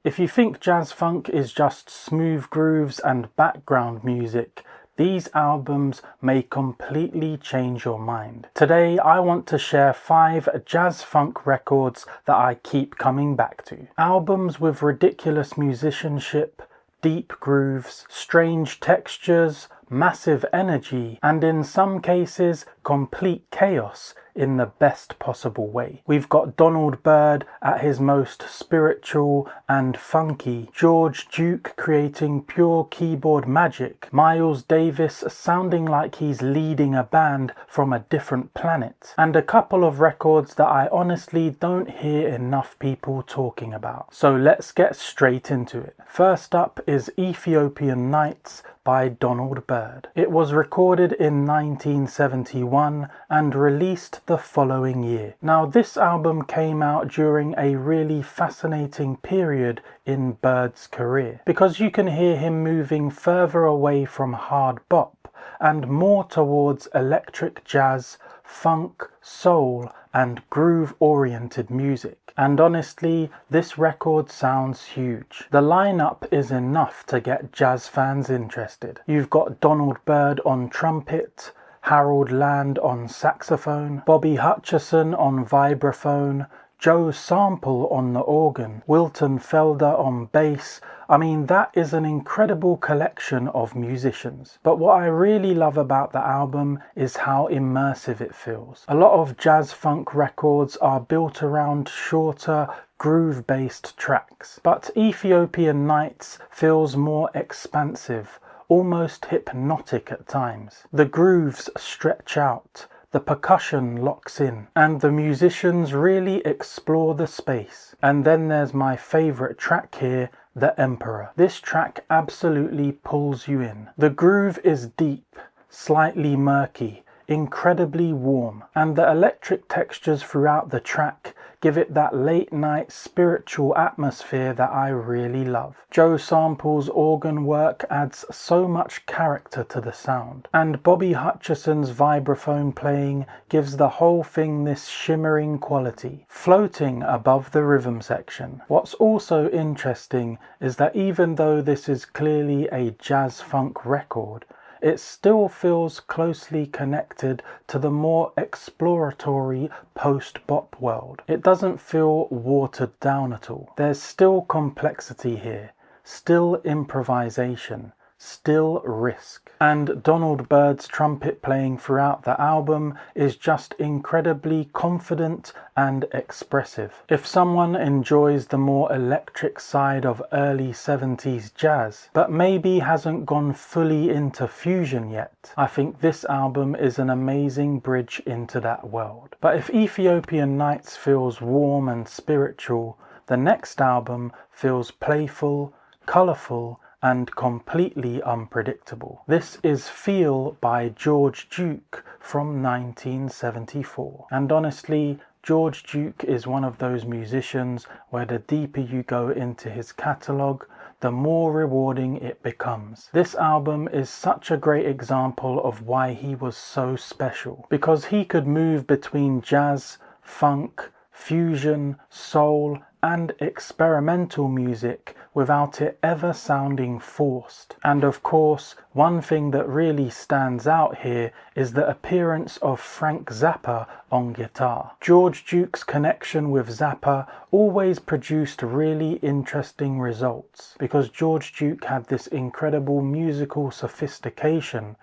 If you think jazz funk is just smooth grooves and background music, these albums may completely change your mind. Today I want to share 5 jazz funk records that I keep coming back to. Albums with ridiculous musicianship, deep grooves, strange textures, massive energy, and in some cases complete chaos in the best possible way. We've got Byrd at his most spiritual and funky, George Duke creating pure keyboard magic, Miles Davis sounding like he's leading a band from a different planet, and a couple of records that I honestly don't hear enough people talking about. So let's get straight into it. First up is Ethiopian Nights by Byrd. It was recorded in 1971 and released the following year. Now this album came out during a really fascinating period in Byrd's career, because you can hear him moving further away from hard bop and more towards electric jazz, funk, soul and groove-oriented music. And honestly, this record sounds huge. The lineup is enough to get jazz fans interested. You've got Byrd on trumpet, Harold Land on saxophone, Bobby Hutcherson on vibraphone, Joe Sample on the organ, Wilton Felder on bass. I mean, that is an incredible collection of musicians. But what I really love about the album is how immersive it feels. A lot of jazz funk records are built around shorter, groove-based tracks, but Ethiopian Nights feels more expansive, almost hypnotic at times. The grooves stretch out, the percussion locks in, and the musicians really explore the space. And then there's my favourite track here, The Emperor. This track absolutely pulls you in. The groove is deep, slightly murky, incredibly warm, and the electric textures throughout the track give it that late night spiritual atmosphere that I really love. Joe Sample's organ work adds so much character to the sound, and Bobby Hutcherson's vibraphone playing gives the whole thing this shimmering quality, floating above the rhythm section. What's also interesting is that even though this is clearly a jazz funk record, it still feels closely connected to the more exploratory post-bop world. It doesn't feel watered down at all. There's still complexity here, still improvisation, still risk. And Byrd's trumpet playing throughout the album is just incredibly confident and expressive. If someone enjoys the more electric side of early 70s jazz, but maybe hasn't gone fully into fusion yet, I think this album is an amazing bridge into that world. But if Ethiopian Nights feels warm and spiritual, the next album feels playful, colourful, and completely unpredictable. This is Feel by George Duke from 1974. And honestly, George Duke is one of those musicians where the deeper you go into his catalogue, the more rewarding it becomes. This album is such a great example of why he was so special, because he could move between jazz, funk, fusion, soul, and experimental music without it ever sounding forced. And of course, one thing that really stands out here is the appearance of Frank Zappa on guitar. George Duke's connection with Zappa always produced really interesting results, because George Duke had this incredible musical sophistication,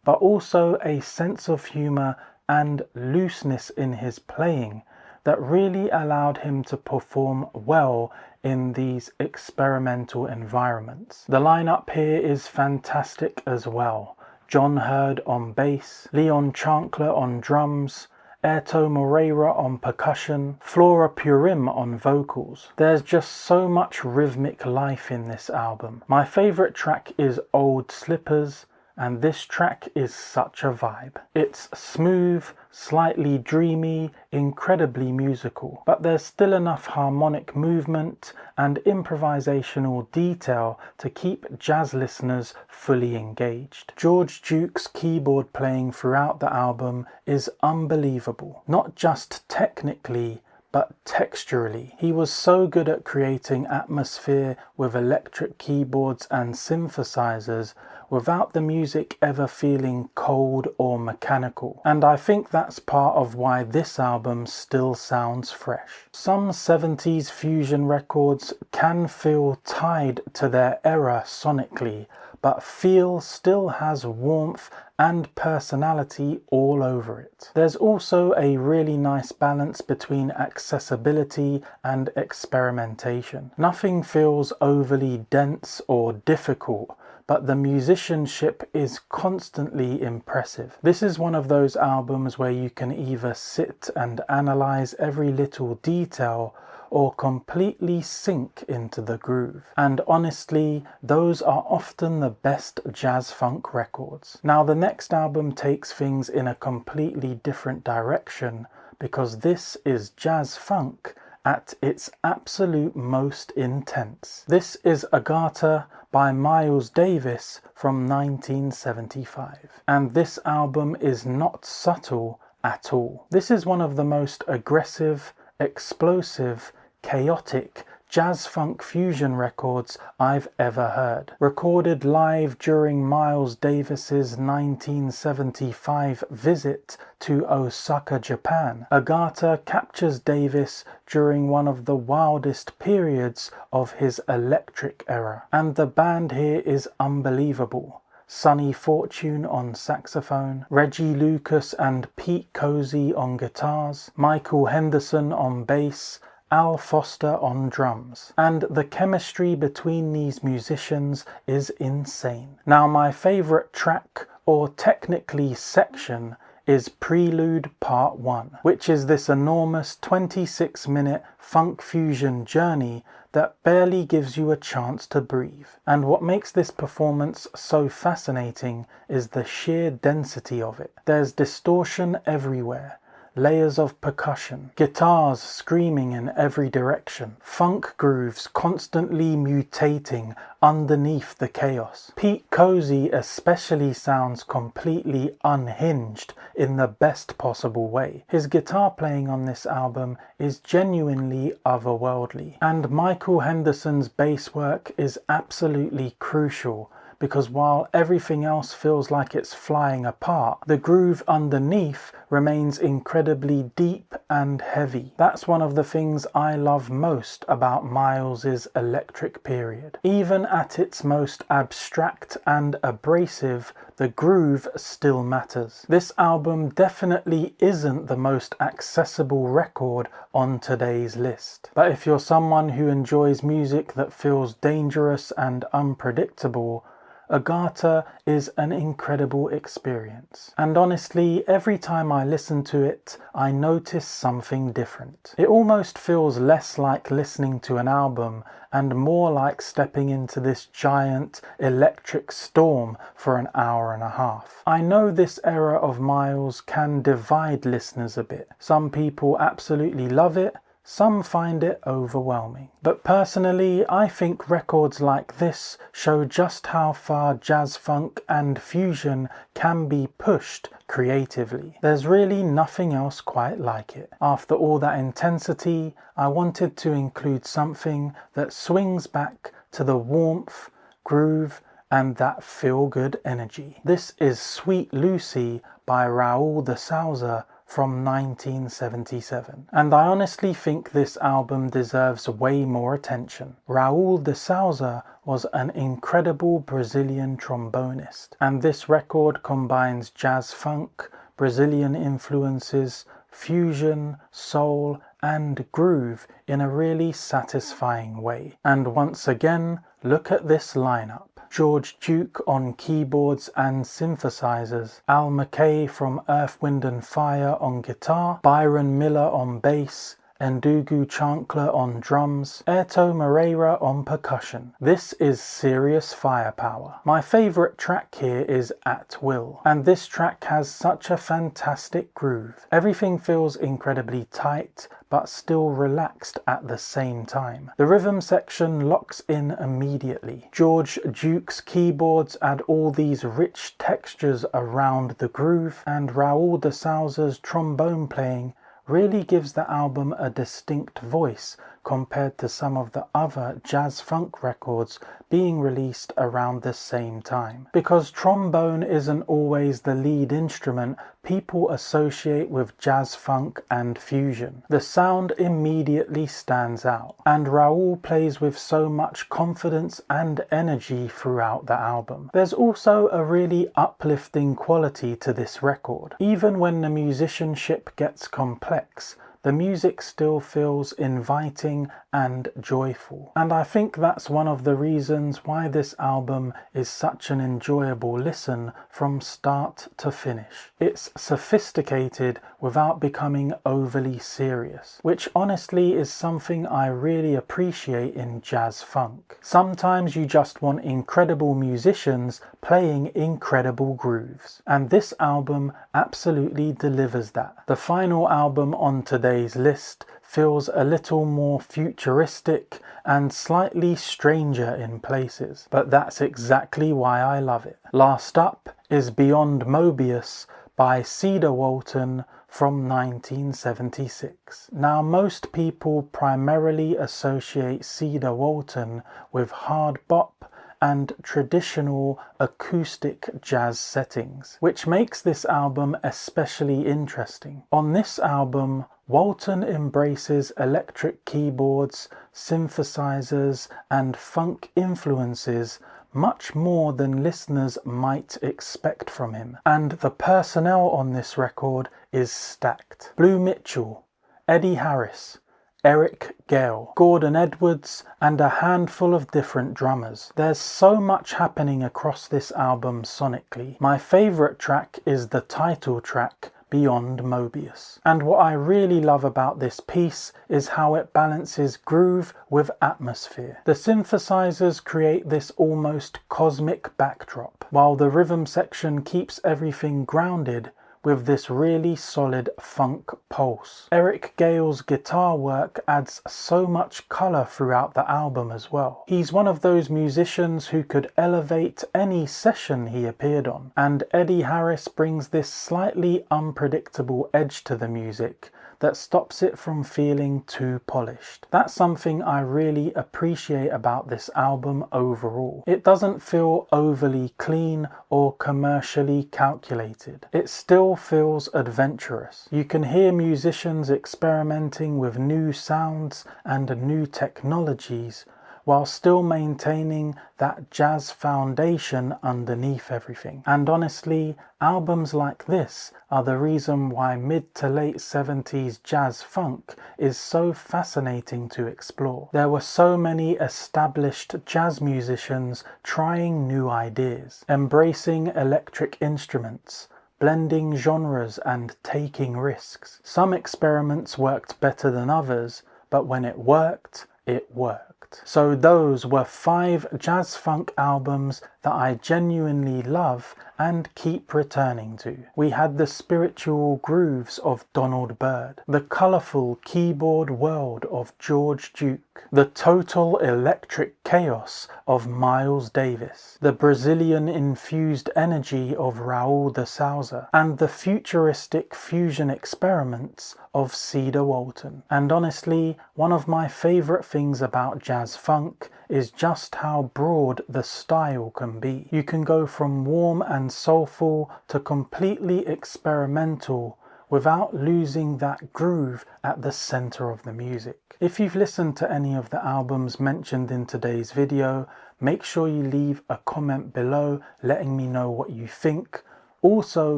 but also a sense of humour and looseness in his playing that really allowed him to perform well in these experimental environments. The lineup here is fantastic as well. John Hurd on bass, Leon Chancellor on drums, Airto Moreira on percussion, Flora Purim on vocals. There's just so much rhythmic life in this album. My favourite track is Old Slippers, and this track is such a vibe. It's smooth, slightly dreamy, incredibly musical, but there's still enough harmonic movement and improvisational detail to keep jazz listeners fully engaged. George Duke's keyboard playing throughout the album is unbelievable, not just technically, but texturally. He was so good at creating atmosphere with electric keyboards and synthesizers without the music ever feeling cold or mechanical. And I think that's part of why this album still sounds fresh. Some 70s fusion records can feel tied to their era sonically, but feel still has warmth and personality all over it. There's also a really nice balance between accessibility and experimentation. Nothing feels overly dense or difficult, but the musicianship is constantly impressive. This is one of those albums where you can either sit and analyze every little detail or completely sink into the groove. And honestly, those are often the best jazz funk records. Now the next album takes things in a completely different direction, because this is jazz funk at its absolute most intense. This is Agharta by Miles Davis from 1975. And this album is not subtle at all. This is one of the most aggressive, explosive, chaotic jazz funk fusion records I've ever heard. Recorded live during Miles Davis's 1975 visit to Osaka, Japan, Agharta captures Davis during one of the wildest periods of his electric era. And the band here is unbelievable. Sonny Fortune on saxophone, Reggie Lucas and Pete Cozy on guitars, Michael Henderson on bass, Al Foster on drums, and the chemistry between these musicians is insane. Now my favourite track, or technically section, is Prelude Part 1, which is this enormous 26-minute funk fusion journey that barely gives you a chance to breathe. And what makes this performance so fascinating is the sheer density of it. There's distortion everywhere, layers of percussion, guitars screaming in every direction, funk grooves constantly mutating underneath the chaos. Pete Cozy especially sounds completely unhinged in the best possible way. His guitar playing on this album is genuinely otherworldly, and Michael Henderson's bass work is absolutely crucial, because while everything else feels like it's flying apart, the groove underneath remains incredibly deep and heavy. That's one of the things I love most about Miles's electric period. Even at its most abstract and abrasive, the groove still matters. This album definitely isn't the most accessible record on today's list. But if you're someone who enjoys music that feels dangerous and unpredictable, Agharta is an incredible experience. And honestly, every time I listen to it, I notice something different. It almost feels less like listening to an album and more like stepping into this giant electric storm for an hour and a half. I know this era of Miles can divide listeners a bit. Some people absolutely love it, some find it overwhelming. But personally, I think records like this show just how far jazz funk and fusion can be pushed creatively. There's really nothing else quite like it. After all that intensity, I wanted to include something that swings back to the warmth, groove, and that feel-good energy. This is Sweet Lucy by Raul de Souza from 1977, and I honestly think this album deserves way more attention. Raul de Souza was an incredible Brazilian trombonist, and this record combines jazz funk, Brazilian influences, fusion, soul, and groove in a really satisfying way. And once again, look at this lineup. George Duke on keyboards and synthesizers, Al McKay from Earth, Wind and Fire on guitar, Byron Miller on bass, Ndugu Chancla on drums, Airto Moreira on percussion. This is serious firepower. My favourite track here is At Will, and this track has such a fantastic groove. Everything feels incredibly tight, but still relaxed at the same time. The rhythm section locks in immediately. George Duke's keyboards add all these rich textures around the groove, and Raul de Souza's trombone playing really gives the album a distinct voice compared to some of the other jazz funk records being released around the same time. Because trombone isn't always the lead instrument people associate with jazz funk and fusion, the sound immediately stands out, and Raul plays with so much confidence and energy throughout the album. There's also a really uplifting quality to this record. Even when the musicianship gets complex, the music still feels inviting and joyful. And I think that's one of the reasons why this album is such an enjoyable listen from start to finish. It's sophisticated without becoming overly serious, which honestly is something I really appreciate in jazz funk. Sometimes you just want incredible musicians playing incredible grooves, and this album absolutely delivers that. The final album on today's list feels a little more futuristic and slightly stranger in places, but that's exactly why I love it. Last up is Beyond Mobius by Cedar Walton from 1976. Now, most people primarily associate Cedar Walton with hard bop and traditional acoustic jazz settings, which makes this album especially interesting. On this album, Walton embraces electric keyboards, synthesizers, and funk influences much more than listeners might expect from him. And the personnel on this record is stacked. Blue Mitchell, Eddie Harris, Eric Gale, Gordon Edwards, and a handful of different drummers. There's so much happening across this album sonically. My favorite track is the title track, Beyond Mobius. And what I really love about this piece is how it balances groove with atmosphere. The synthesizers create this almost cosmic backdrop, while the rhythm section keeps everything grounded with this really solid funk pulse. Eric Gale's guitar work adds so much colour throughout the album as well. He's one of those musicians who could elevate any session he appeared on, and Eddie Harris brings this slightly unpredictable edge to the music that stops it from feeling too polished. That's something I really appreciate about this album overall. It doesn't feel overly clean or commercially calculated. It still feels adventurous. You can hear musicians experimenting with new sounds and new technologies while still maintaining that jazz foundation underneath everything. And honestly, albums like this are the reason why mid to late 70s jazz funk is so fascinating to explore. There were so many established jazz musicians trying new ideas, embracing electric instruments, blending genres and taking risks. Some experiments worked better than others, but when it worked, it worked. So those were 5 jazz funk albums that I genuinely love and keep returning to. We had the spiritual grooves of Donald Byrd, the colourful keyboard world of George Duke, the total electric chaos of Miles Davis, the Brazilian-infused energy of Raul de Souza, and the futuristic fusion experiments of Cedar Walton. And honestly, one of my favourite things about jazz funk is just how broad the style can be. You can go from warm and soulful to completely experimental without losing that groove at the center of the music. If you've listened to any of the albums mentioned in today's video, make sure you leave a comment below letting me know what you think. Also,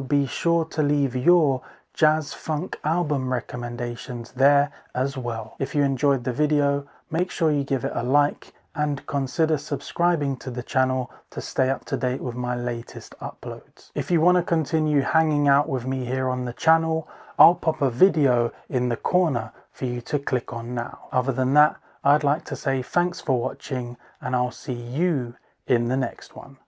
be sure to leave your jazz funk album recommendations there as well. If you enjoyed the video, make sure you give it a like and consider subscribing to the channel to stay up to date with my latest uploads. If you want to continue hanging out with me here on the channel, I'll pop a video in the corner for you to click on now. Other than that, I'd like to say thanks for watching, and I'll see you in the next one.